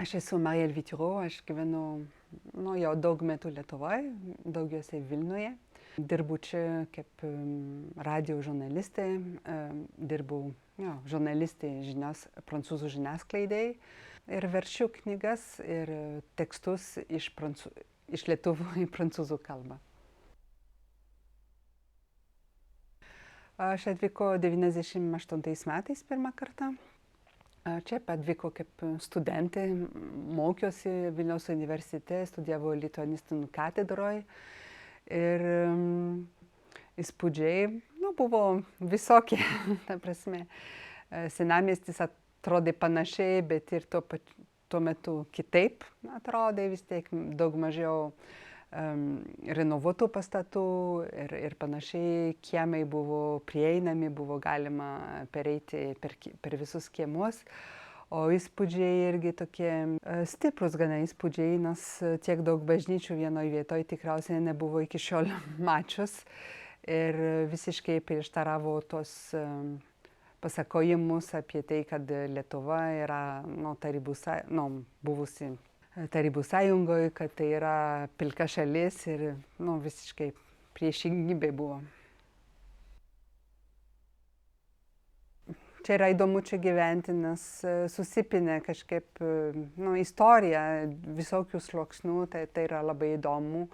Aš esu Marija Elvytiro, aš gyvenu jau daug metų Lietuvoje, daugiausiai Vilniuje. Dirbu čia kaip radio žurnalistė, dirbu žurnalistė prancūzų žiniasklaidai ir verčiu knygas ir tekstus iš lietuvių į prancūzų kalbą. Aš atvykau 98 metais pirmą kartą. Čia atvykau kaip studentė, mokiausi Vilniaus universitete, studijavau lituanistinų katedroje ir įspūdžiai buvo visokie. Ta prasme, senamiestis atrodė panašiai, bet ir tuo metu kitaip atrodė, vis tiek daug mažiau renovuotų pastatų ir panašiai, kiemai buvo prieinami, buvo galima pereiti per visus kiemus, o įspūdžiai irgi tokie stiprus gana įspūdžiai, nes tiek daug bažnyčių vienoje vietoje tikriausiai nebuvo iki šiol mačius ir visiškai prieštaravo tos pasakojimus apie tai, kad Lietuva yra buvusi Tarybų sąjungoje, kad tai yra pilka šalis ir visiškai priešingybė buvo. Čia yra įdomu čia gyventi, nes susipinę kažkaip istorija visokių sluoksnių, tai yra labai įdomu.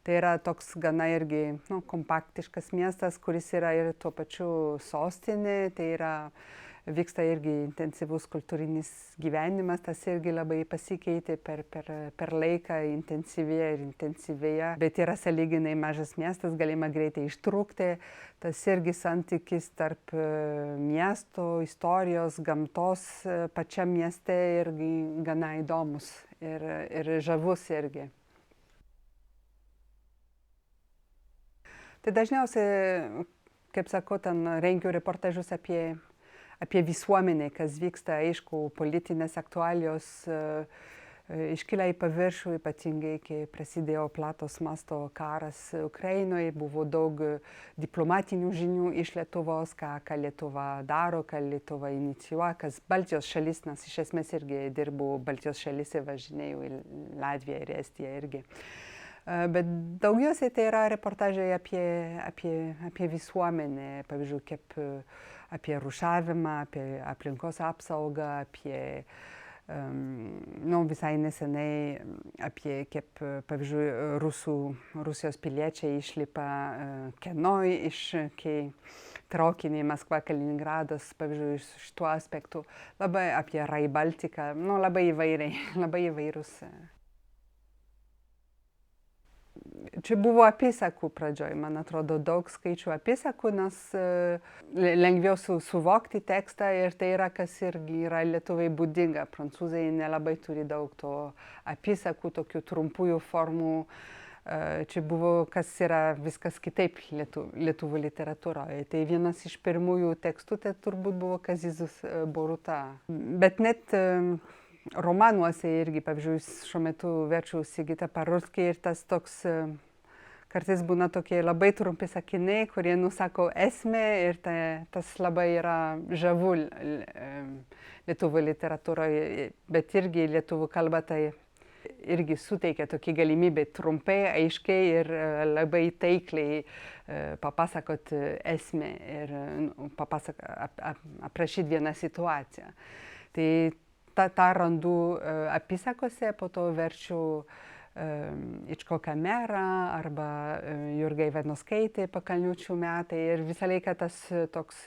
Tai yra toks gana irgi kompaktiškas miestas, kuris yra ir tuo pačiu sostinė, tai yra vyksta irgi intensyvus kultūrinis gyvenimas, tas irgi labai pasikeitė per laiką, intensyvėja, bet yra sąlyginai mažas miestas, galima greitai ištrūkti, tas irgi santykis tarp miesto, istorijos, gamtos pačiam mieste irgi gana įdomus ir žavus irgi. Tai dažniausiai, kaip sakau, ten rengiu reportažus apie visuomenę, kas vyksta, aišku, politinės aktualijos iškyla į paviršių, ypatingai kai prasidėjo platus masto karas Ukrainoje, buvo daug diplomatinių žinių iš Lietuvos, ką Lietuva daro, ką Lietuva inicijuoja, kas Baltijos šalis, nes iš esmės irgi dirbu Baltijos šalyse, važinėjau į Latviją ir Estiją irgi. Bet daugiausiai tai yra reportažai apie visuomenę, pavyzdžiui, kaip apie rūšiavimą, apie aplinkos apsaugą, apie visai nesenai apie kaip, pavyzdžiui, Rusijos piliečiai išlipa Kenoj kai traukinį Maskva-Kaliningradas, pavyzdžiui, iš šituo aspektu, labai apie Rail Baltica, labai įvairūs. Čia buvo apysakų pradžioj, man atrodo, daug skaičių apysakų, nes lengviau suvokti tekstą ir tai yra, kas irgi yra lietuviai būdinga. Prancūzai nelabai turi daug to apysakų, tokių trumpųjų formų. Čia buvo, kas yra viskas kitaip lietuvių literatūroje. Tai vienas iš pirmųjų tekstų, tai turbūt buvo Kazys Boruta. Bet net romanuose irgi, pavyzdžiui, šiuo metu verčiu Sigitą Parulskį ir tas toks, kartais būna tokie labai trumpi sakiniai, kurie nusako esmę ir tas labai yra žavu lietuvių literatūroje, bet irgi lietuvių kalba tai irgi suteikia tokį galimybę trumpai, aiškiai ir labai taikliai papasakot esmę ir aprašyti vieną situaciją. Tai tą randu apysakose, po to verčiu Ičkoką Merą arba Jurgą Ivanauskaitę Pakalnučių metai ir visą laiką tas toks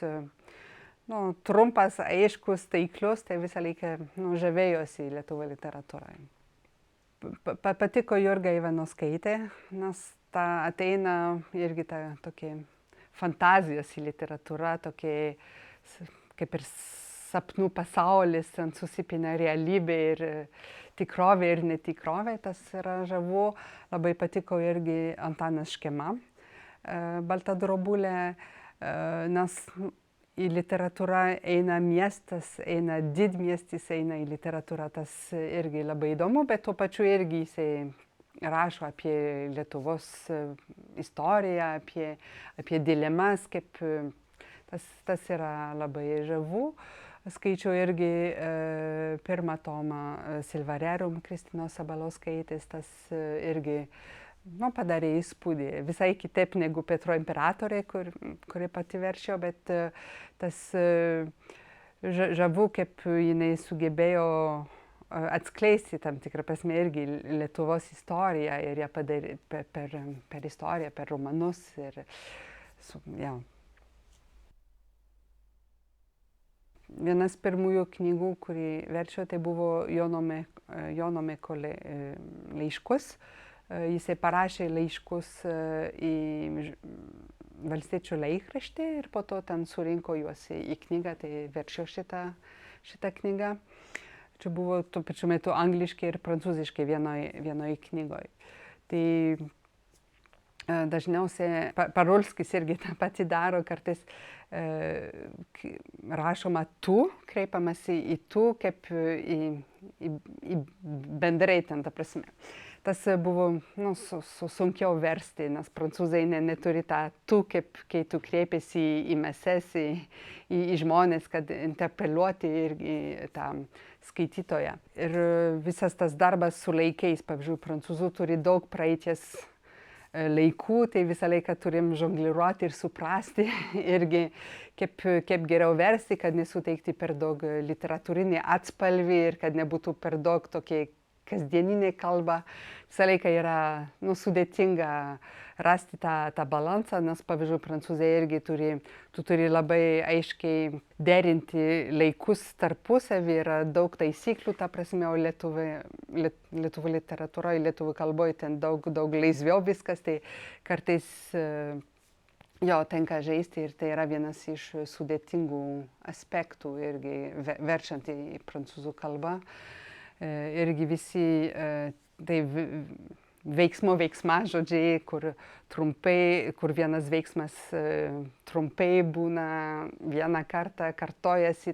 trumpas, aiškus, taiklius, tai visą laiką žavėjosi lietuvių literatūroje. Patiko Jurga Ivanauskaitė, nes ateina irgi ta tokia fantazijos į literatūrą, tokia kaip ir sapnų pasaulis, susipina realybė ir tikrovė ir netikrovė, tas yra žavu. Labai patiko irgi Antanas Škėma, Balta drobulė, nes į literatūrą eina miestas, eina didmiestis, eina į literatūrą, tas irgi labai įdomu, bet tuo pačiu irgi jisai rašo apie Lietuvos istoriją, apie dilemas, kaip tas yra labai žavu. skaičiau irgi pirmą tomą Silvarerum Kristinos Sabaliauskaitės, tas irgi padarė įspūdį. Visai kitaip negu Petro imperatorė, kuri pati verčiau, bet tas žavu, kaip jinai sugebėjo atskleisti tam tikrą prasme irgi Lietuvos istoriją ir ją padarė per istoriją, per romanus. Vienas pirmųjų knygų, kurį verčiau, tai buvo Jono Meko laiškus. Jisai parašė laiškus į Valstiečių laikraštį ir po to ten surinko juos į knygą, tai verčiau šitą knygą. Čia buvo tuo pačiu metu angliškai ir prancūziškai vienoj knygoje. Tai dažniausiai Parulskis irgi tą patį daro, kartais rašoma tu, kreipiamasi į tu, kaip į bendrai ten, ta prasme. Tas buvo sunkiau versti, nes prancūzai neturi tą tu, kaip kai tu kreipiasi į meses, į žmonės, kad interpretuoti irgi tą skaitytoją. Ir visas tas darbas su laikais, pavyzdžiui, prancūzų turi daug praeities laikų, tai visą laiką turim žongliruoti ir suprasti irgi, kaip geriau versti, kad nesuteikti per daug literatūrinį atspalvį ir kad nebūtų per daug tokia kasdieninė kalba. Visą laiką yra sudėtinga rasti tą balansą, nes pavyzdžiui, prancūzai irgi turi labai aiškiai derinti laikus tarpusavį, yra daug taisyklių, ta prasme, o lietuvių literatūroje, lietuvių kalboje ten daug laisviau viskas, tai kartais tenka žaisti ir tai yra vienas iš sudėtingų aspektų irgi verčiant į prancūzų kalbą. Irgi visi tai veiksmažodžiai, kur vienas veiksmas trumpai būna vieną kartą, kartojasi,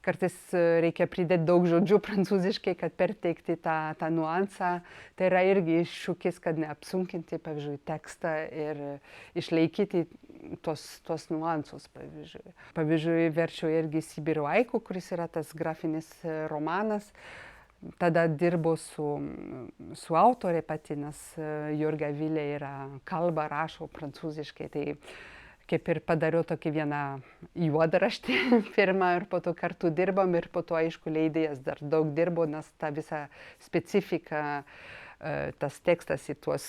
kartais reikia pridėti daug žodžių prancūziškai, kad perteikti tą nuansą. Tai yra irgi iššūkis, kad neapsunkinti, pavyzdžiui, tekstą ir išlaikyti tuos nuansus, pavyzdžiui. Pavyzdžiui, verčiau irgi Sibiro Aiku, kuris yra tas grafinis romanas. Tada dirbu su autorė pati, nes Jurga Vilė yra kalba, rašo prancūziškai. Tai kaip ir padariau tokį vieną juodraštį pirmą ir po to kartu dirbam ir po to, aišku, leidėjas dar daug dirbo, nes ta visa specifika, tas tekstas į tuos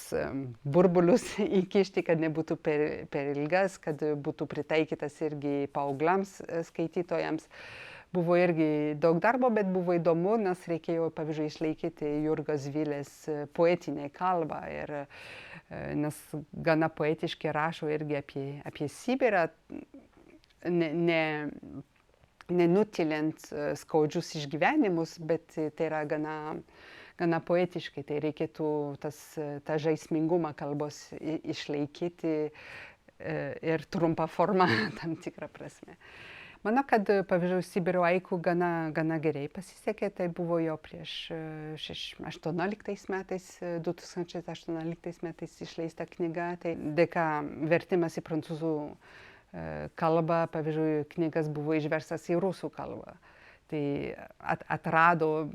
burbulius įkišti, kad nebūtų per ilgas, kad būtų pritaikytas irgi paaugliams skaitytojams. Buvo irgi daug darbo, bet buvo įdomu, nes reikėjo, pavyzdžiui, išlaikyti Jurgos Vilės poetinę kalbą, nes gana poetiškai rašo irgi apie Sibirą, nenutiliant skaudžius išgyvenimus, bet tai yra gana poetiškai, tai reikėtų tą žaismingumą kalbos išlaikyti ir trumpą formą tam tikrą prasme. Manau, kad, pavyzdžiui, Sibiro Aiku gana gerai pasisekė, tai buvo jau prieš 2018 metais išleista knyga, tai dėka vertimas į prancūzų kalbą, pavyzdžiui, knygas buvo išverstas į rusų kalbą. Tai atrado,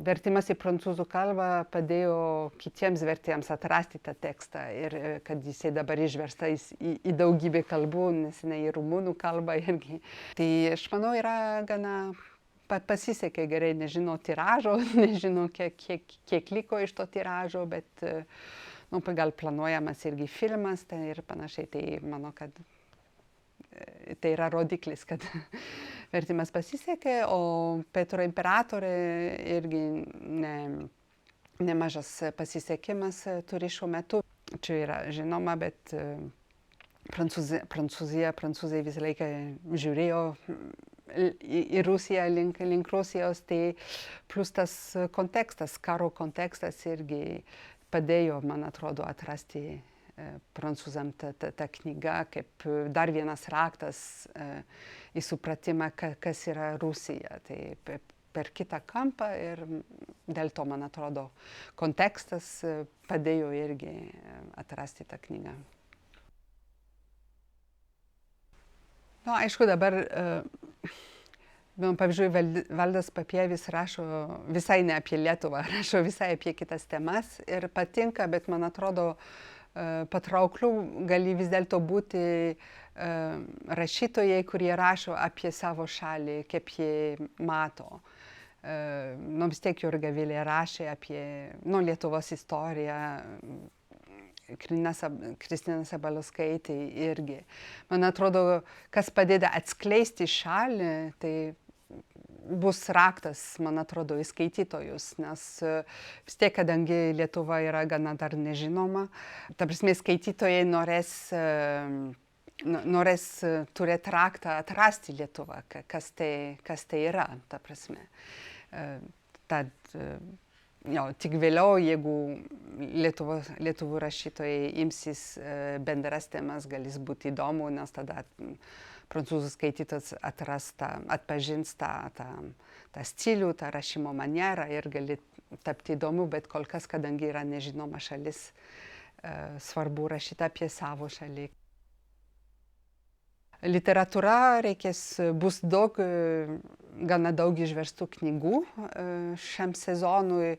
vertimas į prancūzų kalbą padėjo kitiems vertėjams atrasti tą tekstą ir kad jisai dabar išverstas į daugybę kalbų, nesenai į rumunų kalbą irgi. Tai aš manau, yra gana pasisekė gerai, nežinau tiražo, nežinau kiek liko iš to tiražo, bet gal planuojamas irgi filmas tai ir panašiai, tai manau, kad tai yra rodiklis, kad vertimas pasisekė, o Petro imperatorė irgi nemažas pasisekimas turi šiuo metu. Čia yra žinoma, bet prancūzai visą laiką žiūrėjo į Rusiją, link Rusijos, tai plus tas kontekstas, karo kontekstas irgi padėjo, man atrodo, atrasti prancūzam ta knyga kaip dar vienas raktas į supratimą, kas yra Rusija. Tai per kitą kampą ir dėl to, man atrodo, kontekstas padėjo irgi atrasti tą knygą. Aišku, dabar Pavyzdžiui, Valdas Papievis rašo visai ne apie Lietuvą, rašo visai apie kitas temas ir patinka, bet man atrodo, patrauklių gali vis dėlto būti rašytojai, kurie rašo apie savo šalį, kaip jie mato. Vis tiek Jurga Vilė rašė apie Lietuvos istoriją, Kristina Sabaliauskaitė irgi. Man atrodo, kas padeda atskleisti šalį, tai bus raktas, man atrodo, į skaitytojus, nes vis tiek, kadangi Lietuva yra gana dar nežinoma, ta prasme, skaitytojai norės turėti raktą atrasti Lietuvą, kas tai yra, ta prasme. Tad tik vėliau, jeigu lietuvų rašytojai imsis bendras temas, galės būti įdomu, nes tada prancūzų skaitytojas atpažins tą stilių, tą rašymo manierą ir gali tapti įdomu, bet kol kas, kadangi yra nežinoma šalis, svarbu rašyti apie savo šalį. Literatūra bus gana daug išverstų knygų šiam sezonui.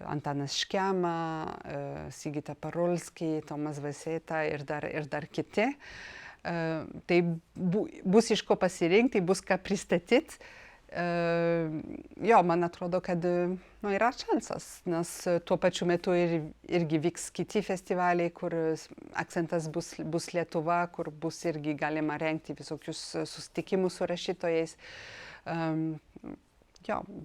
Antanas Škėma, Sigita Parulski, Tomas Vaiseta ir dar kiti. Tai bus iš ko pasirinkti, bus ką pristatyti. Man atrodo, kad yra šansas, nes tuo pačiu metu irgi vyks kiti festivaliai, kur akcentas bus Lietuva, kur bus irgi galima rengti visokius susitikimus su rašytojais.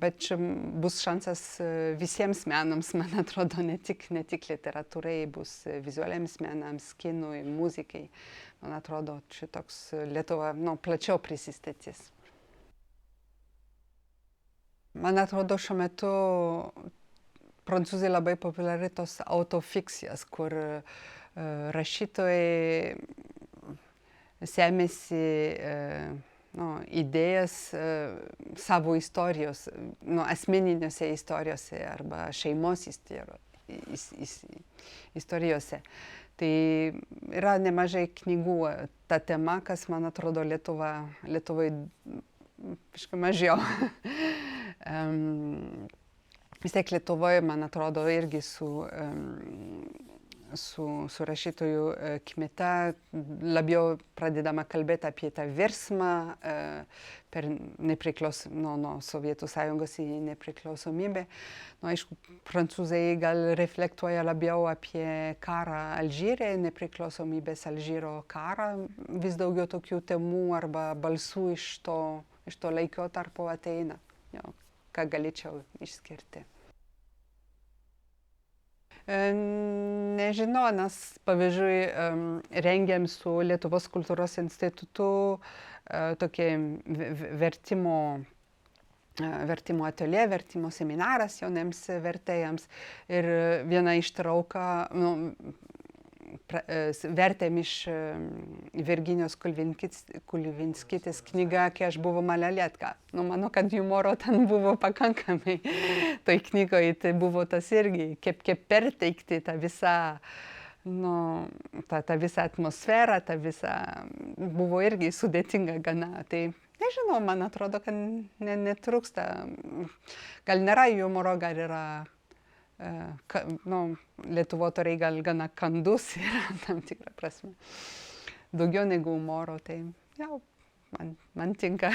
Bet čia bus šansas visiems menams, man atrodo, ne tik literatūrai, bus vizualiams menams, kinui, muzikai. Man atrodo, šitoks Lietuva plačiau prisistatys. Man atrodo, šiuo metu prancūzai labai populiari tos autofikcijas, kur rašytojai semėsi idėjas savo istorijos, asmeninėse istorijose arba šeimos istorijose. Tai yra nemažai knygų ta tema, kas, man atrodo, Lietuvai biškai mažiau. Vis tiek Lietuvoje, man atrodo, irgi su rašytojų kmita labiau pradedama kalbėti apie tą virsmą nuo Sovietų Sąjungos į nepriklausomybę. Aišku, prancūzai gal reflektuoja labiau apie karą Alžyre, nepriklausomybės Alžyro karą. Vis daugiau tokių temų arba balsų iš to laikotarpio ateina. Ką galėčiau išskirti. Nežinau, nes pavyzdžiui rengiam su Lietuvos kultūros institutu tokį vertimo ateljė, vertimo seminaras jauniems vertėjams. Ir viena ištrauka vertėm iš Virginijos Kulvinskytės knygą, kai aš buvau malalietka. Manau, kad humoro ten buvo pakankamai. Toj knygoje tai buvo tas irgi, kaip perteikti tą visą, tą visą atmosferą, buvo irgi sudėtinga gana. Tai nežinau, man atrodo, kad netrūksta. Gal nėra humoro, gal yra lietuvotoriai gal gana kandus yra tam tikrą prasme. Daugiau negu humoro, tai man tinka.